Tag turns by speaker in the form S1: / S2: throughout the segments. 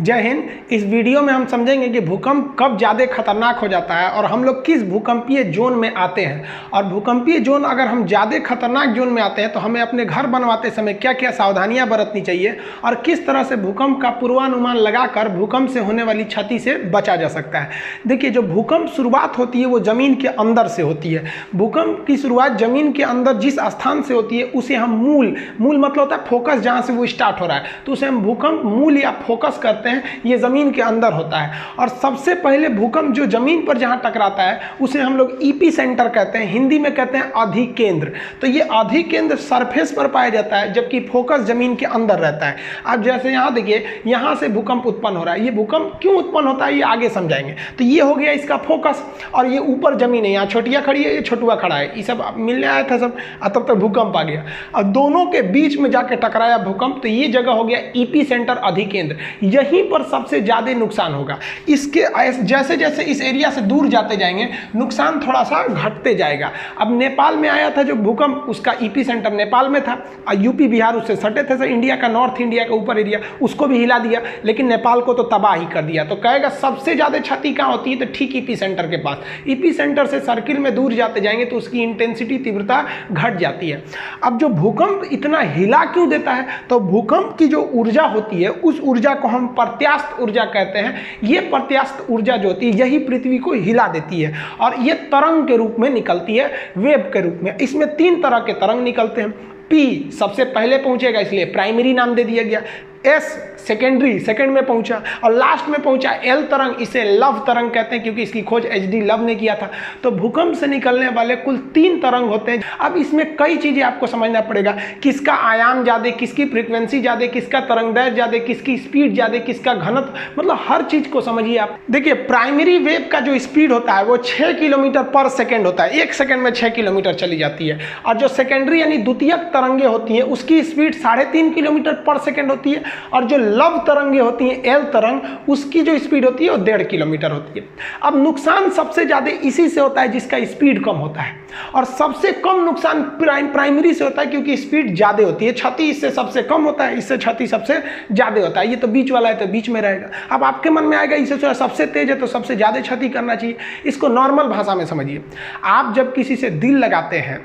S1: जय हिंद। इस वीडियो में हम समझेंगे कि भूकंप कब ज़्यादा खतरनाक हो जाता है और हम लोग किस भूकंपीय जोन में आते हैं, और भूकंपीय जोन अगर हम ज़्यादा खतरनाक जोन में आते हैं तो हमें अपने घर बनवाते समय क्या क्या सावधानियां बरतनी चाहिए और किस तरह से भूकंप का पूर्वानुमान लगाकर भूकंप से होने वाली क्षति से बचा जा सकता है। देखिए, जो भूकंप शुरुआत होती है वो ज़मीन के अंदर से होती है। भूकंप की शुरुआत ज़मीन के अंदर जिस स्थान से होती है उसे हम मूल मतलब होता है फोकस, जहाँ से वो स्टार्ट हो रहा है तो उसे हम भूकंप मूल या फोकस करते हैं। ये ज़मीन के अंदर होता है और सबसे पहले भूकंप जो ज़मीन पर जहाँ टकराता है उसे हम लोग ईपी सेंटर कहते हैं, हिंदी में कहते हैं अधिकेंद्र। तो ये अधिकेंद्र सरफेस पर पाया जाता है जबकि फोकस ज़मीन के अंदर रहता है। अब जैसे यहाँ देखिए, यहाँ से भूकंप उत्पन्न हो रहा है। ये भूकंप क्यों उत्पन्न होता है ये आगे समझाएंगे। तो ये हो गया इसका फोकस और ये ऊपर ज़मीन है, यहाँ छोटिया खड़ी है, ये छोटुआ खड़ा है, ये सब मिलने आया था सब, तब तक भूकंप आ गया और दोनों के बीच में जाके टकराया भूकंप। तो ये जगह हो गया ईपी सेंटर अधिकेंद्र। यहीं पर सबसे ज़्यादा नुकसान होगा। इसके जैसे जैसे इस एरिया से दूर जाते जाएंगे नुकसान थोड़ा सा घटते जाएगा। अब नेपाल में आया था जो भूकंप, उसका ईपी सेंटर नेपाल में था और यूपी बिहार उससे सटे थे, इंडिया का नॉर्थ इंडिया का ऊपर एरिया, उसको भी हिला दिया, लेकिन नेपाल को तो तबाह ही कर दिया। तो कहेगा सबसे ज़्यादा क्षति कहाँ होती है, तो ठीक ईपी सेंटर के पास। ईपी सेंटर से सर्किल में दूर जाते जाएंगे तो उसकी इंटेंसिटी, तीव्रता घट जाती है। अब जो भूकंप इतना हिला क्यों देता है, तो भूकंप की जो ऊर्जा होती है उस ऊर्जा को हम प्रत्यास्थ ऊर्जा कहते हैं। ये प्रत्यास्थ ऊर्जा जो होती है यही पृथ्वी को हिला देती है और ये तरंग के रूप में निकलती है, वेव के रूप में। इसमें 3 तरह के तरंग निकलते हैं। पी सबसे पहले पहुंचेगा इसलिए प्राइमरी नाम दे दिया गया, एस सेकेंडरी सेकेंड में पहुंचा और लास्ट में पहुंचा एल तरंग, इसे लव तरंग कहते हैं क्योंकि इसकी खोज एचडी लव ने किया था। तो भूकंप से निकलने वाले कुल 3 तरंग होते हैं। अब इसमें कई चीजें आपको समझना पड़ेगा, किसका आयाम ज्यादा, किसकी फ्रीक्वेंसी ज्यादा, किसका तरंगदैर्घ्य ज्यादा, किसकी स्पीड ज्यादा, किसका घनत्व, मतलब हर चीज को समझिए आप। देखिए, प्राइमरी वेव का जो स्पीड होता है वो 6 किलोमीटर पर सेकेंड होता है, 1 सेकेंड में 6 किलोमीटर चली जाती है। और जो सेकेंडरी यानी द्वितीयक तरंगे होती है उसकी स्पीड 3.5 किलोमीटर पर सेकेंड होती है और जो लव तरंगे होती हैं, एल तरंग, उसकी जो स्पीड होती है वो 1.5 किलोमीटर होती है। अब नुकसान सबसे ज्यादा इसी से होता है जिसका स्पीड कम होता है और सबसे कम नुकसान प्राइमरी से होता है क्योंकि स्पीड ज्यादा होती है। क्षति इससे सबसे कम होता है, इससे क्षति सबसे ज्यादा होता है। ये तो बीच वाला है तो बीच में रहेगा। अब आपके मन में आएगा इससे सबसे तेज है तो सबसे ज्यादा क्षति करना चाहिए। इसको नॉर्मल भाषा में समझिए। आप जब किसी से दिल लगाते हैं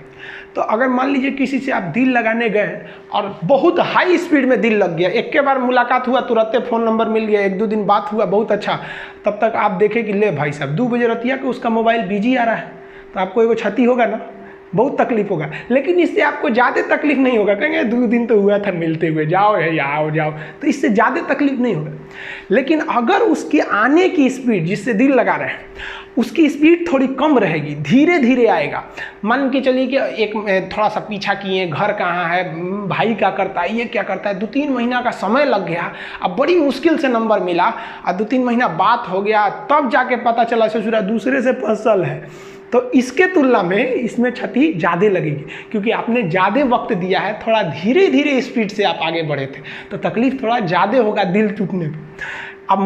S1: तो अगर मान लीजिए किसी से आप दिल लगाने गए और बहुत हाई स्पीड में दिल लग गया, एक के बार मुलाकात हुआ, तुरंत फ़ोन नंबर मिल गया, 1-2 दिन बात हुआ, बहुत अच्छा, तब तक आप देखें कि ले भाई साहब 2 बजे रतिया को उसका मोबाइल बिजी आ रहा है, तो आपको एगो क्षति होगा ना, बहुत तकलीफ होगा। लेकिन इससे आपको ज़्यादा तकलीफ नहीं होगा, कहेंगे 2 दिन तो हुआ था मिलते हुए, जाओ है आओ जाओ, तो इससे ज़्यादा तकलीफ नहीं होगा। लेकिन अगर उसके आने की स्पीड, जिससे दिल लगा रहे हैं, उसकी स्पीड थोड़ी कम रहेगी, धीरे धीरे आएगा। मान के चलिए कि एक थोड़ा सा पीछा किए, घर कहाँ है, भाई क्या करता है, ये क्या करता है, 2-3 महीना का समय लग गया, अब बड़ी मुश्किल से नंबर मिला और 2-3 महीना बात हो गया, तब जाके पता चला ससुरा दूसरे से फसल है, तो इसके तुलना में इसमें क्षति ज़्यादा लगेगी क्योंकि आपने ज़्यादा वक्त दिया है, थोड़ा धीरे धीरे स्पीड से आप आगे बढ़े थे, तो तकलीफ थोड़ा ज़्यादा होगा दिल टूटने पर। अब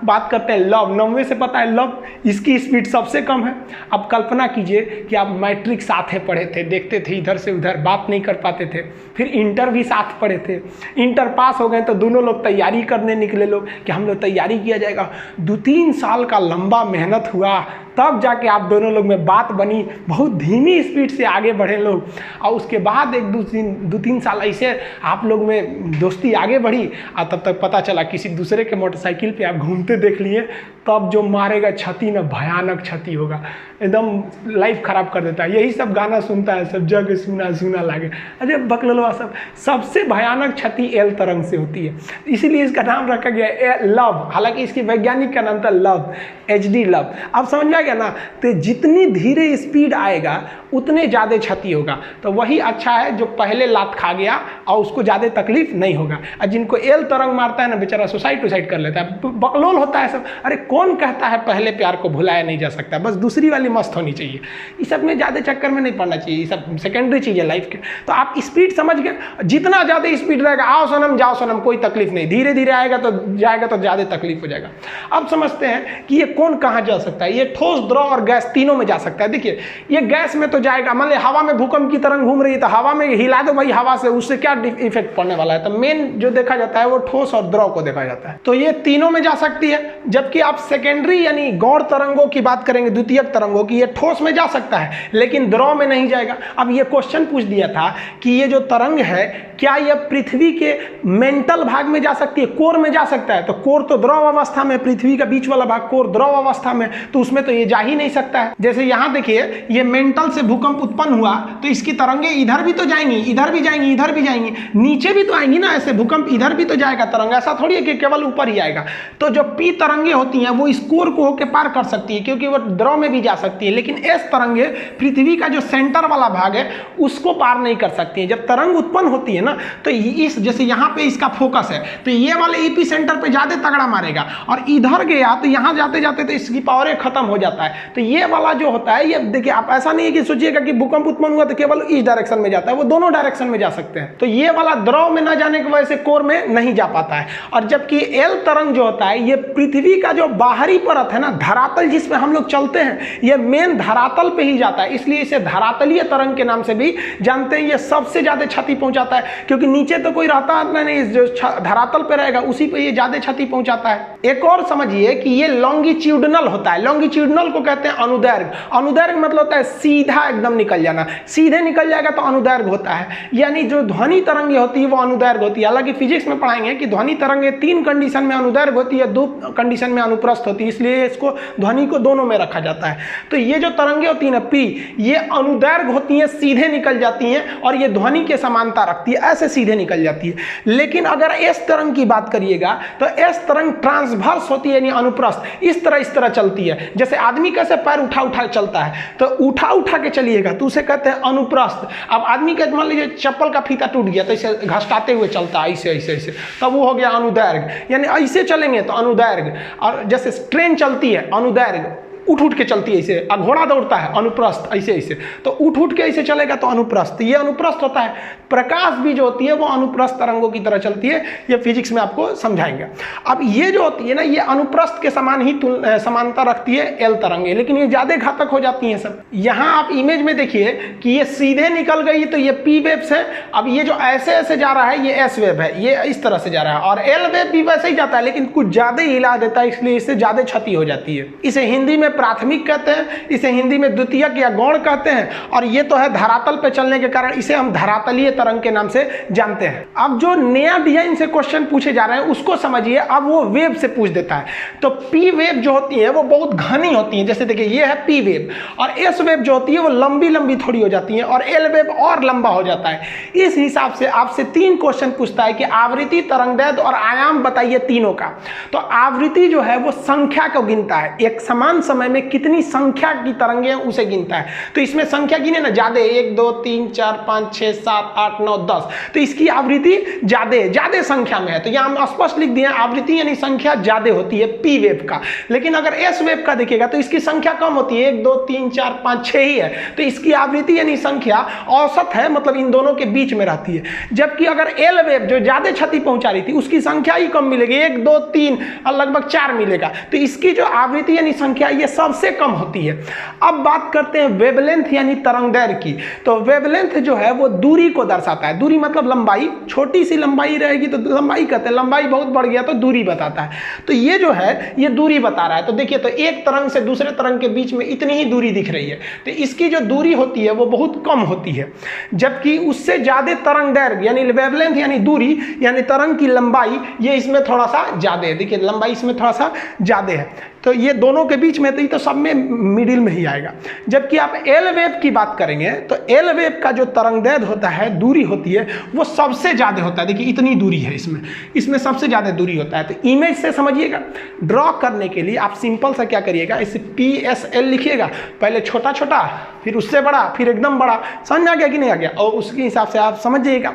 S1: बात करते हैं लव। 90 से पता है लव, इसकी स्पीड सबसे कम है। अब कल्पना कीजिए कि आप मैट्रिक साथ ही पढ़े थे, देखते थे इधर से उधर, बात नहीं कर पाते थे, फिर इंटर भी साथ पढ़े थे, इंटर पास हो गए तो दोनों लोग तैयारी करने निकले लोग कि हम लोग तैयारी किया जाएगा। 2-3 साल का लंबा मेहनत हुआ तब जाके आप दोनों लोग में बात बनी, बहुत धीमी स्पीड से आगे बढ़े लोग और उसके बाद 2-3 साल ऐसे आप लोग में दोस्ती आगे बढ़ी और तब तक पता चला किसी दूसरे के मोटरसाइकिल पे आप घूमते देख लिए, तब जो मारेगा क्षति ना, भयानक क्षति होगा, एकदम लाइफ खराब कर देता है। यही सब गाना सुनता है, सब जग सुना सुना लागे, अरे बकलवा सब। सबसे भयानक क्षति एल तरंग से होती है, इसीलिए इसका नाम रखा गया लव। हालांकि इसकी वैज्ञानिक का नाम था लव, एचडी लव। अब समझ में आ गया ना, तो जितनी धीरे स्पीड आएगा उतने ज़्यादा क्षति होगा। तो वही अच्छा है जो पहले लात खा गया और उसको ज़्यादा तकलीफ नहीं होगा, और जिनको एल तरंग मारता है ना बेचारा सुसाइड टुसाइड कर लेता है, बकलोल होता है सब। अरे कौन कहता है पहले प्यार को भुलाया नहीं जा सकता, बस दूसरी वाली मस्त होनी चाहिए। इस सब में ज़्यादा चक्कर में नहीं पड़ना चाहिए, ये सब सेकेंडरी चीज़ है लाइफ के। तो आप स्पीड समझ गए, जितना ज़्यादा स्पीड रहेगा, आओ सनम जाओ सनम, कोई तकलीफ नहीं, धीरे धीरे आएगा तो जाएगा तो ज़्यादा तकलीफ हो जाएगा। अब समझते हैं कि ये कौन कहाँ जा सकता है। ये ठोस, द्रव और गैस तीनों में जा सकता है। देखिए, ये गैस में तो जाएगा, मान लीजिए हवा में भूकंप की तरंग घूम रही है तो हवा में हिला दो भाई हवा से, उससे क्या इफेक्ट पड़ने वाला है। तो मेन जो देखा जाता है वो ठोस और द्रव को देखा जाता है। तो ये तीनों बुलबुलों में जा सकती है, जबकि आप सेकेंडरी यानी गौण तरंगों की बात करेंगे, द्वितीयक तरंगों की, ये ठोस में जा सकता है लेकिन द्रव में नहीं जाएगा। अब ये क्वेश्चन पूछ दिया था कि ये जो तरंग है क्या यह पृथ्वी के मेंटल भाग में जा सकती है, कोर में जा सकता है? तो कोर तो द्रव अवस्था में, पृथ्वी का बीच वाला भाग कोर द्रव अवस्था में, तो उसमें तो ये जा ही नहीं सकता है। जैसे यहाँ देखिए ये मेंटल से भूकंप उत्पन्न हुआ तो इसकी तरंगे इधर भी तो जाएंगी, इधर भी जाएंगी, इधर भी जाएंगी, नीचे भी तो आएंगी ना, ऐसे भूकंप इधर भी तो जाएगा तरंग, ऐसा थोड़ी है कि केवल ऊपर ही आएगा। तो जो पी तरंगे होती हैं वो इस कोर को होकर पार कर सकती है क्योंकि वो द्रव में भी जा सकती है, लेकिन एस तरंगे पृथ्वी का जो सेंटर वाला भाग है उसको पार नहीं कर सकती है। जब तरंग उत्पन्न होती है ना तो इस जैसे यहाँ पे इसका फोकस है तो ये वाले ईपी सेंटर पे ज्यादा तगड़ा मारेगा और इधर गया तो यहाँ जाते जाते तो इसकी पावर खत्म हो जाता है। तो ये वाला जो होता है, ये देखिए आप ऐसा नहीं है कि सोचिएगा कि भूकंप उत्पन्न हुआ तो केवल इस डायरेक्शन में जाता है, वो दोनों डायरेक्शन में जा सकते हैं। तो ये वाला द्रव में न जाने की वजह से कोर में नहीं जा पाता है। और जबकि एल तरंग जो होता है ये पृथ्वी का जो बाहरी परत है ना, धरातल जिसमें हम लोग चलते हैं, ये मेन धरातल पे ही जाता है, इसलिए इसे धरातलीय तरंग के नाम से भी जानते हैं। ये सबसे ज्यादा क्षति पहुंचाता है क्योंकि नीचे तो कोई रहता नहीं, जो धरातल पे रहेगा उसी पे ये ज्यादा क्षति पहुंचाता है। एक और समझिए कि ये लॉन्गिट्यूडनल होता है। लॉन्गिट्यूडनल को कहते हैं अनुदैर्घ्य। अनुदैर्घ्य मतलब होता है सीधा एकदम निकल जाना, सीधे निकल जाएगा तो अनुदैर्घ्य होता है। यानी जो ध्वनि तरंगे होती है वो अनुदैर्घ्य होती है। हालांकि फिजिक्स में पढ़ाएंगे कि ध्वनि तरंगे 3 कंडीशन में अनुदैर्घ्य होती है, 2 कंडीशन में अनुप्रस्थ होती है, इसलिए इसको ध्वनि को दोनों में रखा जाता है। तो ये जो तरंगे होती है ना पी, ये अनुदैर्घ्य होती है, सीधे निकल जाती हैं और ये ध्वनि के समानता रखती है, ऐसे सीधे निकल जाती है। लेकिन अगर एस तरंग की बात करिएगा तो एस तरंग ट्रांसवर्स होती है यानी अनुप्रस्थ, इस तरह चलती है। जैसे आदमी कैसे पैर उठा उठा चलता है, तो उठा उठा के चलिएगा तो उसे कहते हैं अनुप्रस्थ। अब आदमी का मान लीजिए चप्पल का फीता टूट गया तो इसे घसटाते हुए चलता है, ऐसे ऐसे ऐसे, तब वो हो गया अनुदैर्घ्य। यानी ऐसे चलेंगे तो अनुदैर्घ्य। और जैसे ट्रेन चलती है अनुदैर्घ्य, उठ उठ के चलती है ऐसे, और घोड़ा दौड़ता है अनुप्रस्थ, ऐसे ऐसे, तो उठ उठ के ऐसे चलेगा तो अनुप्रस्थ, ये अनुप्रस्थ होता है। प्रकाश भी जो होती है वो अनुप्रस्थ तरंगों की तरह चलती है, ये फिजिक्स में आपको समझाएंगे। अब ये जो होती है ना ये अनुप्रस्थ के समान ही समानता रखती है एल तरंगे, लेकिन ये ज्यादा घातक हो जाती हैं सब। यहाँ आप इमेज में देखिए कि ये सीधे निकल गई तो ये पी वेव्स है। अब ये जो ऐसे ऐसे जा रहा है ये एस वेव है, ये इस तरह से जा रहा है, और एल वेव भी वैसे ही जाता है लेकिन कुछ ज्यादा हिला देता है, इसलिए इससे ज्यादा क्षति हो जाती है। इसे हिंदी में प्राथमिक कहते हैं, इसे हिंदी में द्वितीयक या गौण कहते हैं, और ये तो है धरातल पे चलने के कारण इसे हम धरातलीय तरंग के नाम से जानते हैं। अब जो नया डिजाइन से क्वेश्चन पूछे जा रहे हैं उसको समझिए। अब वो वेव से पूछ देता है, तो पी वेव जो होती है वो बहुत घनी होती है। जैसे देखिए ये है पी वेव, और एस वेव जो होती है वो लंबी लंबी थोड़ी हो जाती है, और एल वेव और लंबा हो जाता है। इस हिसाब से आपसे 3 क्वेश्चन पूछता है कि आवृत्ति, तरंगदैर्घ्य और आयाम बताइए तीनों का। तो आवृत्ति जो है वो संख्या को गिनता है, एक समान समय में कितनी संख्या की तरंगे हैं उसे गिनता है। तो इसमें संख्या गिने ना ज्यादा, 1 2 3 4 5 6 7 8 9 10, तो इसकी आवृत्ति ज्यादा संख्या में है। तो यहां हम स्पष्ट लिख दिए आवृत्ति यानी संख्या ज्यादा होती है पी वेव का। लेकिन अगर एस वेव का देखिएगा तो इसकी संख्या कम होती है, 1 2 3 4 5 6 ही है, तो इसकी आवृत्ति यानी संख्या औसत है, मतलब इन दोनों के बीच में रहती है। जबकि अगर एल वेव जो ज्यादा क्षति पहुंचा रही थी उसकी संख्या ही कम मिलेगी, 1 2 3 और लगभग 4 मिलेगा, तो इसकी जो आवृत्ति यानी संख्या ये सबसे कम होती है। अब बात करते हैं वेवलेंथ यानी तरंगदैर्घ्य की। तो वेवलेंथ जो है वो दूरी को दर्शाता है, दूरी मतलब लंबाई, छोटी सी लंबाई रहेगी तो लंबाई कहते हैं, लंबाई बहुत बढ़ गया तो दूरी बताता है। तो ये जो है ये दूरी बता रहा है। तो देखिए तो एक तरंग से दूसरे तरंग के बीच में इतनी ही दूरी दिख रही है, तो इसकी जो दूरी होती है वो बहुत कम होती है। जबकि उससे ज्यादा तरंगदैर्घ्य यानी वेवलेंथ यानी दूरी यानी तरंग की लंबाई, ये इसमें थोड़ा सा ज्यादा है। देखिए लंबाई इसमें थोड़ा सा ज्यादा है, तो ये दोनों के बीच में तो सब में मिडिल में ही आएगा। जबकि आप एल वेव की बात करेंगे तो एल वेव का जो तरंगदैर्घ्य होता है, दूरी होती है, वो सबसे ज्यादा होता है। देखिए इतनी दूरी है इसमें सबसे ज्यादा दूरी होता है। तो इमेज से समझिएगा। ड्रॉ करने के लिए आप सिंपल सा क्या करिएगा, इसे PSL लिखिएगा, पहले छोटा छोटा फिर उससे बड़ा फिर एकदम बड़ा। समझ आ गया कि नहीं आ गया? और उसके हिसाब से आप समझिएगा।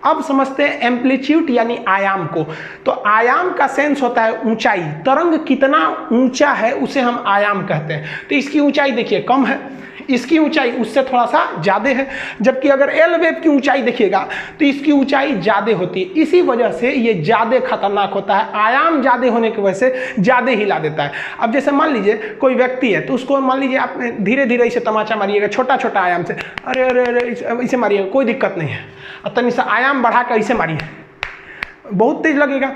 S1: अब समझते हैं एम्पलीट्यूड यानी आयाम को। तो आयाम का सेंस होता है ऊंचाई, तरंग कितना ऊंचा है उसे हम आयाम कहते हैं। तो इसकी ऊंचाई देखिए कम है, इसकी ऊंचाई उससे थोड़ा सा ज्यादा है। जबकि अगर एल वेव की ऊंचाई देखिएगा तो इसकी ऊंचाई ज्यादा होती है, इसी वजह से ये ज्यादा खतरनाक होता है। आयाम ज्यादा होने की वजह से ज्यादा हिला देता है। अब जैसे मान लीजिए कोई व्यक्ति है तो उसको मान लीजिए आप धीरे धीरे इसे तमाचा मारिएगा, छोटा छोटा आयाम से, अरे अरे अरे इसे मारिएगा, कोई दिक्कत नहीं है। और तनी सा आयाम बढ़ा कर इसे मारिए, बहुत तेज लगेगा।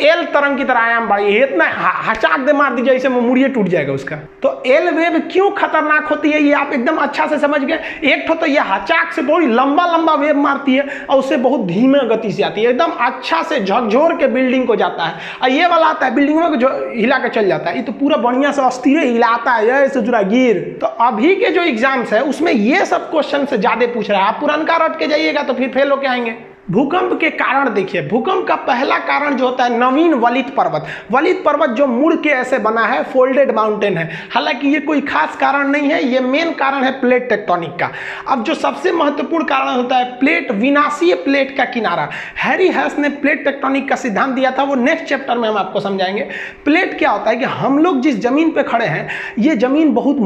S1: एल तरंग की तरह आयाम बढ़ी है, इतना हचाक दे मार दीजिए ऐसे मुड़िए टूट जाएगा उसका। तो एल वेव क्यों खतरनाक होती है ये आप एकदम अच्छा से समझ गए। एक तो ये हचाक से बहुत लंबा लंबा वेव मारती है और उससे बहुत धीमे गति से आती है, एकदम अच्छा से झकझोर के बिल्डिंग को जाता है। और ये वाला आता है बिल्डिंग में जो हिला के चल जाता है, ये तो पूरा बढ़िया से अस्थिर हिलाता है ऐसे जुड़ा गिर। तो अभी के जो एग्जाम्स है उसमें ये सब क्वेश्चन से ज्यादा पूछ रहा है, आप पुरनका रट के जाइएगा तो फिर फेल होके आएंगे। भूकंप के कारण देखिए, भूकंप का पहला कारण जो होता है नवीन वलित पर्वत। वलित पर्वत जो मुड़ के ऐसे बना है, फोल्डेड माउंटेन है, हालांकि ये कोई खास कारण नहीं है, ये मेन कारण है प्लेट टेक्टोनिक का। अब जो सबसे महत्वपूर्ण कारण होता है प्लेट, विनाशीय प्लेट का किनारा। हैरी हैस ने प्लेट टेक्टोनिक का सिद्धांत दिया था, वो नेक्स्ट चैप्टर में हम आपको समझाएंगे। प्लेट क्या होता है कि हम लोग जिस जमीन पे खड़े हैं ये जमीन बहुत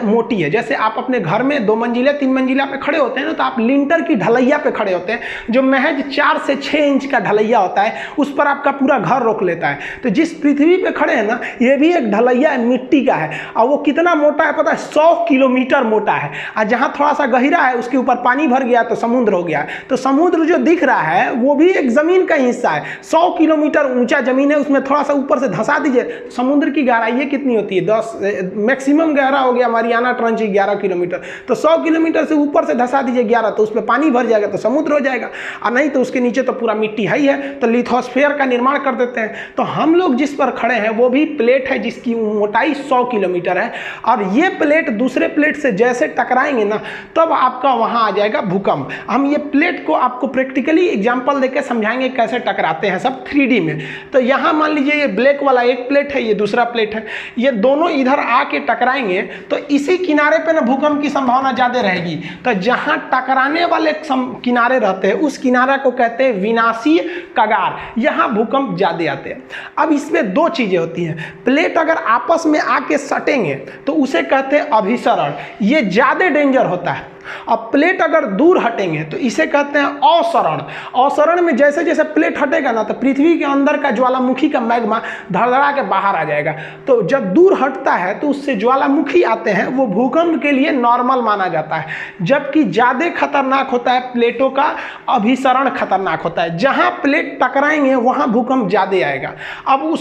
S1: मोटी है। जैसे आप अपने घर में 2 मंजिला 3 मंजिला पे खड़े होते हैं ना, तो आप लिंटर की ढलैया पे खड़े होते हैं, जो महज 4 से 6 इंच का ढलैया होता है, उस पर आपका पूरा घर रोक लेता है। तो जिस पृथ्वी पे खड़े हैं ना, ये भी एक ढलैया है, मिट्टी का है, और वो कितना मोटा है पता है, 100 किलोमीटर मोटा है। और जहां थोड़ा सा गहरा है उसके ऊपर पानी भर गया तो समुद्र हो गया। तो समुद्र जो दिख रहा है वो भी एक जमीन का हिस्सा है। 100 किलोमीटर ऊंचा जमीन है, उसमें थोड़ा सा ऊपर से धंसा दीजिए, समुद्र की गहराई कितनी होती है, 10 मैक्सिमम गहरा हो गया मारियाना ट्रंच 11 किलोमीटर। तो 100 किलोमीटर से ऊपर से धंसा दीजिए 11, तो उसमें पानी भर जाएगा तो समुद्र हो जाएगा। और नहीं तो उसके नीचे तो पूरा मिट्टी है, तो लिथोस्फीयर का निर्माण कर देते हैं। तो हम लोग जिस पर खड़े हैं वो भी प्लेट है जिसकी मोटाई 100 किलोमीटर है, और ये प्लेट दूसरे प्लेट से जैसे टकराएंगे ना, तब आपका वहां आ जाएगा भूकंप। हम ये प्लेट को आपको प्रैक्टिकली एग्जांपल देकर समझाएंगे कैसे टकराते हैं, सब 3D में। तो यहां मान लीजिए ये ब्लैक वाला एक प्लेट है, ये दूसरा प्लेट है, ये दोनों इधर आके टकराएंगे तो इसी किनारे पे ना भूकंप की संभावना ज्यादा रहेगी। तो जहां टकराने वाले किनारे रहते हैं उस किनारा को कहते हैं विनाशीय कगार, यहां भूकंप ज्यादा आते हैं। अब इसमें 2 चीजें होती हैं, प्लेट अगर आपस में आके सटेंगे तो उसे कहते हैं अभिसरण, ये ज्यादा डेंजर होता है। अब प्लेट अगर दूर हटेंगे तो इसे कहते हैं अवसरण। अवसरण में जैसे जैसे प्लेट हटेगा ना, तो पृथ्वी के अंदर का ज्वालामुखी का मैग्मा धड़धड़ा के बाहर आ जाएगा। तो जब दूर हटता है तो उससे ज्वालामुखी आते हैं, वो भूकंप के लिए नॉर्मल माना जाता है। जबकि ज्यादा खतरनाक होता है प्लेटों का अभिसरण, खतरनाक होता है। जहां प्लेट टकराएंगे वहां भूकंप ज्यादा आएगा। अब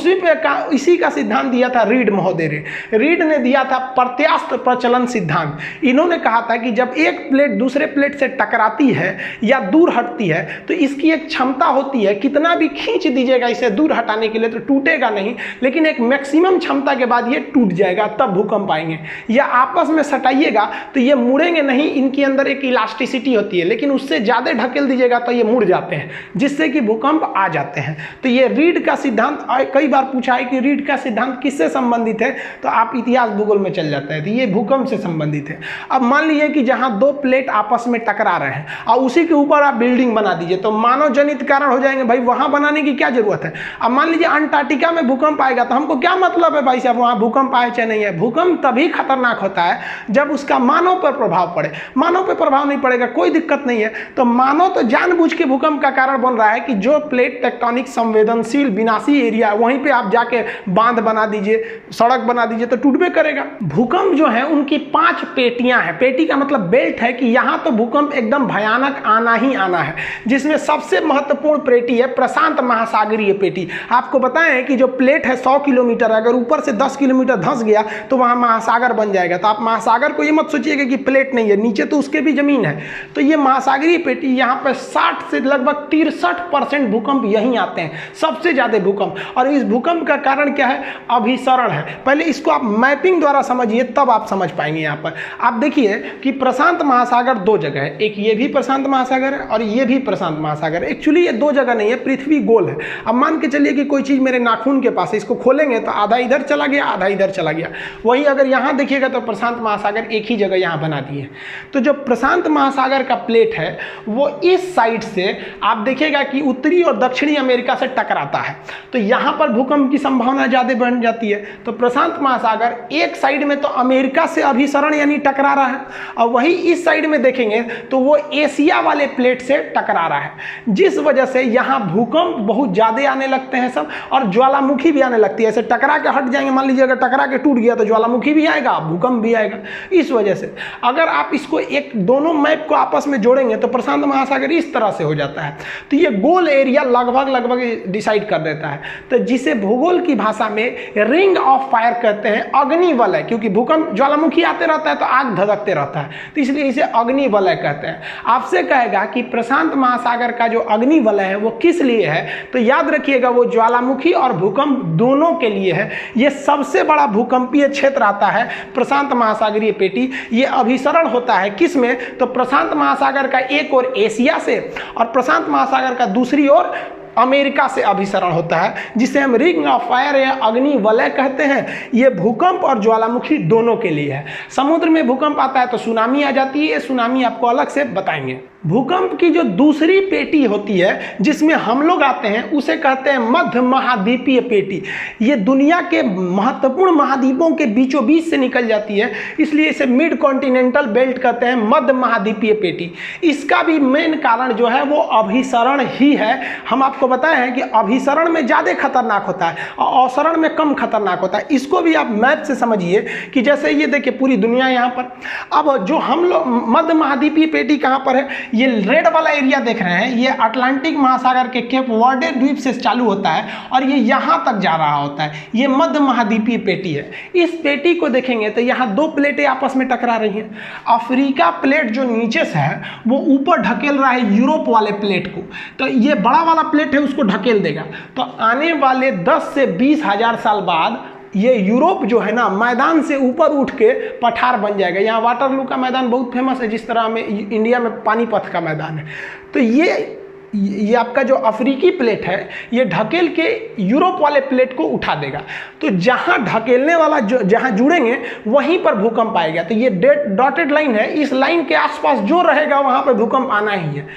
S1: इसी का सिद्धांत दिया था रीड महोदय ने। रीड ने दिया था प्रत्यास्थ प्रचलन सिद्धांत। इन्होंने कहा था कि जब एक प्लेट दूसरे प्लेट से टकराती है या दूर हटती है तो इसकी एक क्षमता होती है, कितना भी खींच दीजिएगा इसे दूर हटाने के लिए तो टूटेगा नहीं, लेकिन एक मैक्सिमम क्षमता के बाद ये टूट जाएगा, तब भूकंप आएंगे। या आपस में सटाइएगा तो ये मुड़ेंगे नहीं, इनके अंदर एक इलास्टिसिटी होती है, लेकिन उससे ज्यादा ढकेल दीजिएगा तो ये मुड़ जाते हैं, जिससे कि भूकंप आ जाते हैं। तो ये रीड का सिद्धांत कई बार पूछा है कि रीड का सिद्धांत किससे संबंधित है, तो आप इतिहास भूगोल में चल जाता है, तो ये भूकंप से संबंधित है। अब मान लीजिए कि जहां 2 प्लेट आपस में टकरा रहे हैं और उसी के ऊपर आप बिल्डिंग बना दीजिए, तो मानव जनित कारण हो जाएंगे, भाई वहां बनाने की क्या जरूरत है। अब मान लीजिए अंटार्कटिका में भूकंप आएगा तो हमको क्या मतलब है भाई साहब वहां भूकंप आए चाहे नहीं है। भूकंप तभी खतरनाक होता है जब उसका मानव पर प्रभाव पड़े। मानव पर प्रभाव नहीं पड़ेगा कोई दिक्कत नहीं है। तो मानव तो जानबूझ के भूकंप का कारण बन रहा है कि जो प्लेट टेक्टोनिक संवेदनशील विनाशी एरिया है वहीं पे आप जाके बांध बना दीजिए, सड़क बना दीजिए, तो टूटबे करेगा। भूकंप जो है उनकी 5 पेटियां हैं। पेटी का मतलब बेल्ट है कि यहां तो भूकंप एकदम भयानक आना ही आना है, जिसमें सबसे महत्वपूर्ण पेटी है प्रशांत महासागरीय पेटी। आपको बताएं कि जो प्लेट है 100 किलोमीटर, अगर ऊपर से 10 किलोमीटर धंस गया तो वहां महासागर बन जाएगा। तो आप महासागर को ये मत सोचिएगा कि प्लेट नहीं है, नीचे तो उसके भी जमीन है। तो ये महासागरीय पेटी, यहाँ पर 60 से लगभग 63% भूकंप यहीं आते हैं, सबसे ज्यादा भूकंप। और इस भूकंप का कारण क्या है, अभिसरण है। पहले इसको आप मैपिंग द्वारा समझिए, तब आप समझ पाएंगे। यहाँ पर आप देखिए कि प्रशांत महासागर 2 जगह है, एक ये भी प्रशांत महासागर है और ये भी प्रशांत महासागर है। एक्चुअली ये 2 जगह नहीं है, पृथ्वी गोल है। अब मान के चलिए कि कोई चीज मेरे नाखून के पास है, इसको खोलेंगे तो आधा इधर चला गया, आधा इधर चला गया। वही अगर यहाँ देखिएगा तो प्रशांत महासागर एक ही जगह यहाँ बना दिए। तो जो प्रशांत महासागर का प्लेट है वो इस साइड से आप देखिएगा कि उत्तरी और दक्षिणी अमेरिका से टकराता है, तो यहाँ पर भूकंप की संभावना ज्यादा बढ़ जाती है। तो प्रशांत महासागर एक साइड में तो अमेरिका से अभिसरण यानी टकरा रहा है, और वही इस साइड में देखेंगे तो वो एशिया वाले प्लेट से टकरा रहा है, जिस वजह से यहाँ भूकंप बहुत ज़्यादा आने लगते हैं सब, और ज्वालामुखी भी आने लगती है। ऐसे टकरा के हट जाएंगे, मान लीजिए अगर टकरा के टूट गया तो ज्वालामुखी भी आएगा, भूकंप भी आएगा। इस वजह से अगर आप इसको एक दोनों मैप को आपस में जोड़ेंगे तो प्रशांत महासागर इस तरह से हो जाता है। तो ये गोल एरिया लगभग डिसाइड कर देता है, तो जिसे भूगोल की भाषा में रिंग ऑफ फायर कहते हैं, अग्नि वलय, क्योंकि भूकंप ज्वालामुखी आते रहता है तो आग धधकते रहता है, तो इसलिए इसे अग्नि वलय कहते हैं। आपसे कहेगा कि प्रशांत महासागर का जो अग्नि वलय है वो किस लिए है, तो याद रखिएगा वो ज्वालामुखी और भूकंप दोनों के लिए है। ये सबसे बड़ा भूकंपीय क्षेत्र आता है प्रशांत महासागरीय पेटी। ये अभिसरण होता है किस में, तो प्रशांत महासागर का एक ओर एशिया से और प्रशांत महासागर का दूसरी ओर अमेरिका से अभिसरण होता है, जिसे हम रिंग ऑफ फायर या अग्नि वलय कहते हैं। ये भूकंप और ज्वालामुखी दोनों के लिए है। समुद्र में भूकंप आता है तो सुनामी आ जाती है, ये सुनामी आपको अलग से बताएंगे। भूकंप की जो दूसरी पेटी होती है जिसमें हम लोग आते हैं उसे कहते हैं मध्य महाद्वीपीय पेटी। ये दुनिया के महत्वपूर्ण महाद्वीपों के बीचों बीच से निकल जाती है, इसलिए इसे मिड कॉन्टिनेंटल बेल्ट कहते हैं, मध्य महाद्वीपीय पेटी। इसका भी मेन कारण जो है वो अभिसरण ही है। हम आपको बताए हैं कि अभिसरण में ज़्यादा खतरनाक होता है और अवसरण में कम खतरनाक होता है। इसको भी आप मैप से समझिए कि जैसे ये देखिए पूरी दुनिया यहाँ पर, अब जो हम लोग मध्य महाद्वीपीय पेटी कहाँ पर है, ये रेड वाला एरिया देख रहे हैं, ये अटलांटिक महासागर के केप वर्डे द्वीप से चालू होता है और ये यहाँ तक जा रहा होता है। ये मध्य महाद्वीपीय पेटी है। इस पेटी को देखेंगे तो यहाँ दो प्लेटें आपस में टकरा रही हैं। अफ्रीका प्लेट जो नीचे से है वो ऊपर ढकेल रहा है यूरोप वाले प्लेट को, तो ये बड़ा वाला प्लेट है उसको ढकेल देगा। तो आने वाले 10 से 20 हजार साल बाद ये यूरोप जो है ना मैदान से ऊपर उठ के पठार बन जाएगा। यहाँ वाटरलू का मैदान बहुत फेमस है, जिस तरह में इंडिया में पानीपत का मैदान है। तो ये आपका जो अफ्रीकी प्लेट है ये ढकेल के यूरोप वाले प्लेट को उठा देगा। तो जहाँ ढकेलने वाला जहाँ जुड़ेंगे वहीं पर भूकंप आएगा। तो ये डॉटेड लाइन है, इस लाइन के आसपास जो रहेगा वहाँ पर भूकंप आना ही है।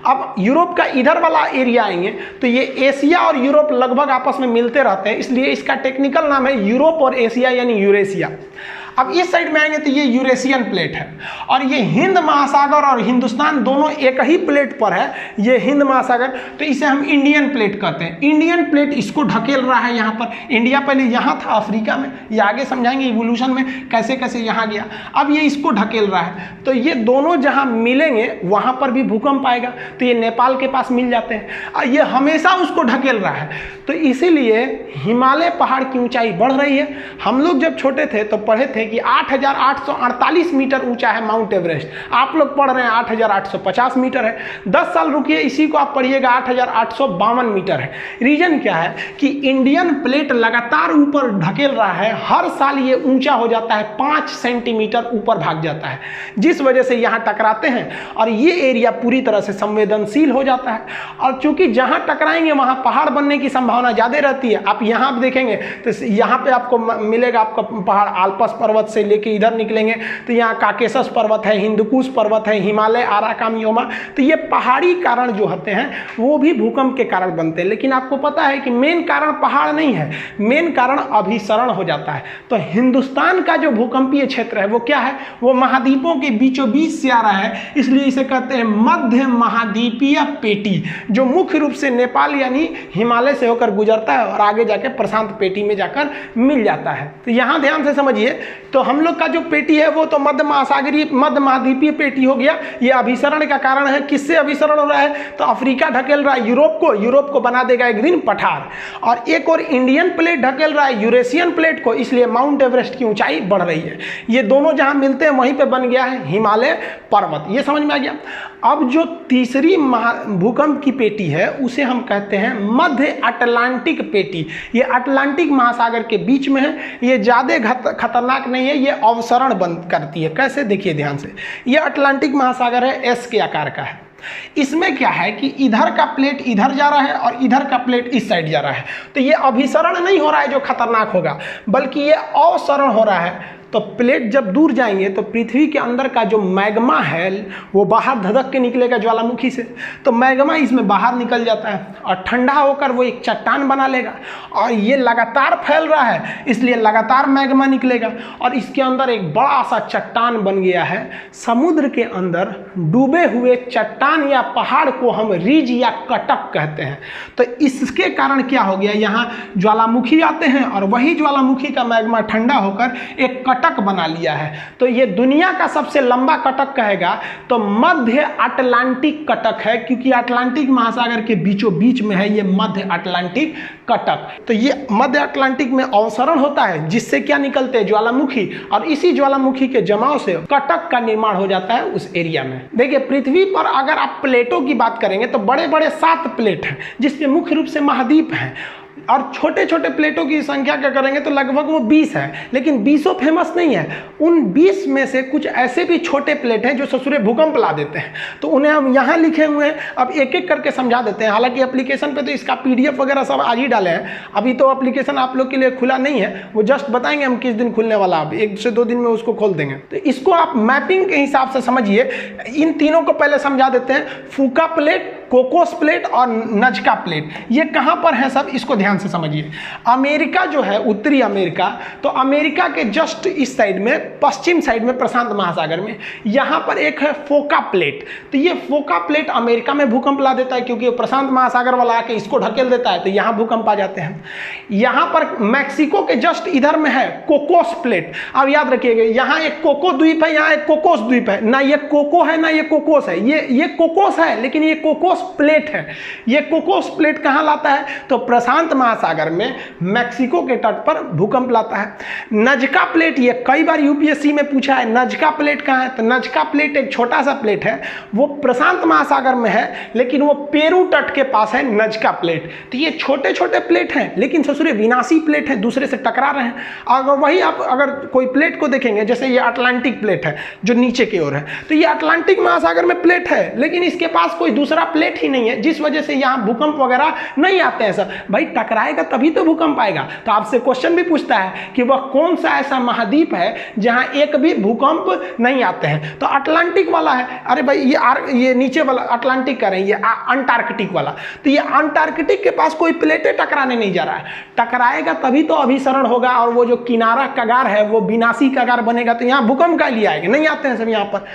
S1: अब यूरोप का इधर वाला एरिया आएंगे तो ये एशिया और यूरोप लगभग आपस में मिलते रहते हैं, इसलिए इसका टेक्निकल नाम है यूरोप और एशिया यानी यूरेशिया। अब इस साइड में आएंगे तो ये यूरेशियन प्लेट है और ये हिंद महासागर और हिंदुस्तान दोनों एक ही प्लेट पर है, ये हिंद महासागर, तो इसे हम इंडियन प्लेट कहते हैं। इंडियन प्लेट इसको ढकेल रहा है यहाँ पर। इंडिया पहले यहाँ था अफ्रीका में, ये आगे समझाएंगे इवोल्यूशन में कैसे कैसे यहाँ गया। अब ये इसको ढकेल रहा है, तो ये दोनों जहाँ मिलेंगे वहाँ पर भी भूकंप आएगा। तो ये नेपाल के पास मिल जाते हैं, ये हमेशा उसको ढकेल रहा है। तो इसीलिए हिमालय पहाड़ की ऊंचाई बढ़ रही है। हम लोग जब छोटे थे तो पढ़े थे कि 8,848 मीटर ऊंचा है माउंट एवरेस्ट, आप लोग पढ़ रहे हैं 8,850 मीटर है। 10 साल रुकिए, इसी को आप पढ़िएगा 8,852 मीटर है। रीजन क्या है कि इंडियन प्लेट लगातार ऊपर ढकेल रहा है, हर साल ये ऊंचा हो जाता है, 5 सेंटीमीटर ऊपर भाग जाता है, जिस वजह से यहाँ टकराते हैं और ये एरिया पूरी तरह से संवेदनशील हो जाता है। और चूंकि जहाँ टकराएंगे वहाँ पहाड़ बनने की संभावना ज़्यादा रहती है। आप यहाँ देखेंगे तो यहाँ पे आपको मिलेगा आपका पहाड़, आल्पस पर्वत से लेके इधर निकलेंगे तो यहाँ काकेशस पर्वत है, हिंदुकुश पर्वत है, हिमालय, आराकामियोमा। तो ये पहाड़ी कारण जो होते हैं वो भी भूकंप के कारण बनते हैं। लेकिन आपको पता है कि मेन कारण पहाड़ नहीं है, मेन कारण अभिसरण हो जाता है। तो हिंदुस्तान का जो भूकंपीय क्षेत्र है वो क्या है, वो महाद्वीपों के बीचों बीच से आ रहा है, इसलिए इसे कहते हैं मध्य महाद्वीपीय पेटी, जो मुख्य रूप से नेपाल यानी हिमालय से होकर गुजरता है और आगे जाके प्रशांत पेटी में जाकर मिल जाता है। तो यहाँ ध्यान से समझिए, तो हम लोग का जो पेटी है वो तो मध्य महाद्वीपीय पेटी हो गया। ये अभिसरण का कारण है। किससे अभिसरण हो रहा है, तो अफ्रीका ढकेल रहा है यूरोप को बना देगा एक दिन पठार, और एक और इंडियन प्लेट ढकेल रहा है यूरेशियन प्लेट को, इसलिए माउंट एवरेस्ट की ऊंचाई बढ़ रही है। ये दोनों जहां मिलते हैं वहीं पे बन गया है हिमालय पर्वत। ये समझ में आ गया। अब जो तीसरी भूकंप की पेटी है उसे हम कहते हैं मध्य अटलांटिक पेटी। ये अटलांटिक महासागर के बीच में है, ये ज़्यादा खतरनाक नहीं है, ये अवसरण बंद करती है। कैसे, देखिए ध्यान से। ये अटलांटिक महासागर है, एस के आकार का है। इसमें क्या है कि इधर का प्लेट इधर जा रहा है और इधर का प्लेट इस साइड जा रहा है। तो ये अभिसरण नहीं हो रहा है जो खतरनाक होगा, बल्कि ये अवसरण हो रहा है। तो प्लेट जब दूर जाएंगे तो पृथ्वी के अंदर का जो मैग्मा है वो बाहर धधक के निकलेगा ज्वालामुखी से, तो मैग्मा इसमें बाहर निकल जाता है और ठंडा होकर वो एक चट्टान बना लेगा, और ये लगातार फैल रहा है इसलिए लगातार मैग्मा निकलेगा, और इसके अंदर एक बड़ा सा चट्टान बन गया है। समुद्र के अंदर डूबे हुए चट्टान या पहाड़ को हम रिज या कटक कहते हैं। तो इसके कारण क्या हो गया, यहाँ ज्वालामुखी आते हैं और वही ज्वालामुखी का मैग्मा ठंडा होकर एक कटक बना लिया है। तो ये दुनिया का सबसे लंबा कटक कहेगा तो मध्य अटलांटिक कटक है, क्योंकि अटलांटिक महासागर के बीचों बीच में है ये मध्य अटलांटिक कटक। तो ये मध्य अटलांटिक में अवसरण होता है जिससे क्या निकलते हैं, ज्वालामुखी, और इसी ज्वालामुखी के जमाव से कटक का निर्माण हो जाता है उस एरिया में। देखिए पृथ्वी पर अगर आप प्लेटों की बात करेंगे तो बड़े बड़े 7 प्लेट हैं जिसमें मुख्य रूप से महाद्वीप हैं, और छोटे छोटे प्लेटों की संख्या क्या करेंगे तो लगभग वो 20 है, लेकिन 20 फेमस नहीं है। उन 20 में से कुछ ऐसे भी छोटे प्लेट हैं जो ससुरे भूकंप ला देते हैं, तो उन्हें हम यहाँ लिखे हुए हैं, अब एक एक करके समझा देते हैं। हालांकि एप्लीकेशन पे तो इसका PDF वगैरह सब आज ही डाले हैं, अभी तो एप्लीकेशन आप लोग के लिए खुला नहीं है, वो जस्ट बताएंगे हम किस दिन खुलने वाला, अब 1 से 2 दिन में उसको खोल देंगे। तो इसको आप मैपिंग के हिसाब से समझिए। इन तीनों को पहले समझा देते हैं, फूका प्लेट, कोकोस प्लेट और नजका प्लेट, ये कहाँ पर है सब इसको ध्यान से समझिए। अमेरिका जो है, उत्तरी अमेरिका, तो अमेरिका के जस्ट इस साइड में, पश्चिम साइड में प्रशांत महासागर में, यहाँ पर एक है फोका प्लेट। तो ये फोका प्लेट अमेरिका में भूकंप ला देता है, क्योंकि प्रशांत महासागर वाला आके इसको ढकेल देता है, तो यहाँ भूकंप आ जाते हैं। यहाँ पर मैक्सिको के जस्ट इधर में है कोकोस प्लेट। अब याद रखिएगा, यहाँ एक कोको द्वीप है, यहाँ एक कोकोस द्वीप है, ना ये कोको है ना ये कोकोस है, ये कोकोस है लेकिन ये कोकोस प्लेट है। ये कोकोस प्लेट कहाँ लाता है तो प्रशांत महासागर में मैक्सिको के तट पर भूकंप लाता है। नजका प्लेट, ये कई बार UPSC में पूछा है, नजका प्लेट कहाँ है, तो नजका प्लेट एक छोटा सा प्लेट है, वो प्रशांत महासागर में है लेकिन वो पेरू तट के पास है नजका प्लेट। तो ये छोटे छोटे प्लेट हैं लेकिन ससुरे विनाशी प्लेट हैं, दूसरे से टकरा रहे हैं। अगर वही आप अगर कोई प्लेट को देखेंगे, जैसे ये अटलांटिक प्लेट है जो नीचे की ओर है, तो ये अटलांटिक महासागर में प्लेट है लेकिन इसके पास कोई दूसरा प्लेट ही नहीं है, जिस वजह से यहाँ भूकंप वगैरह नहीं आते हैं। सर भाई टकराएगा तभी तो भूकंप आएगा। तो आपसे क्वेश्चन भी पूछता है कि वह कौन सा ऐसा महाद्वीप है जहां एक भी भूकंप नहीं आते हैं, तो अटलांटिक वाला है। अरे भाई ये नीचे वाला अटलांटिक का रहे, ये अंटार्कटिक वाला, तो ये अंटार्कटिक के पास कोई प्लेटें टकराने नहीं जा रहा है। टकराएगा तभी तो अभिसरण होगा और वो जो किनारा कगार है वो विनाशी कगार बनेगा, तो यहाँ भूकंप का लिए आएगा, नहीं आते हैं सब यहाँ पर।